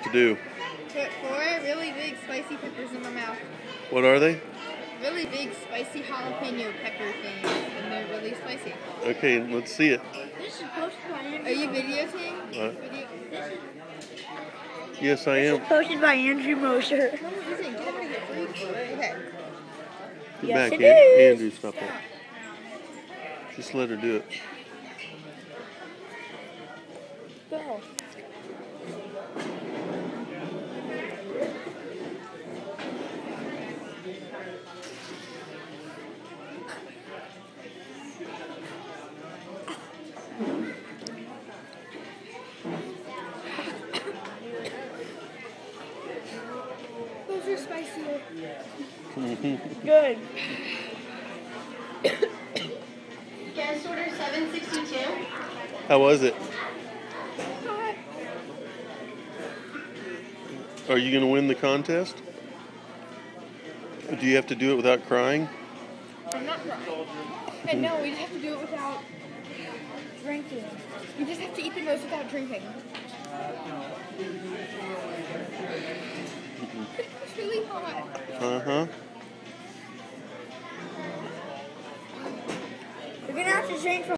to do? Put 4 really big spicy peppers in my mouth. What are they? Really big spicy jalapeno pepper things, and they're really spicy. Okay, let's see it. This is posted by Andrew. Are you videotaping? What? Yes, I am. Posted by Andrew Moser. No, it isn't. Get over here, freak. Okay. Get Yes, back, it is. Andrew, stop that. Just let her do it. Go. Those are spicier. Good. Guest order 762. How was it? Are you going to win the contest? Do you have to do it without crying? I'm not crying. And no, we just have to do it without drinking. We just have to eat the most without drinking. It's really hot. Uh-huh. We're gonna have to drink from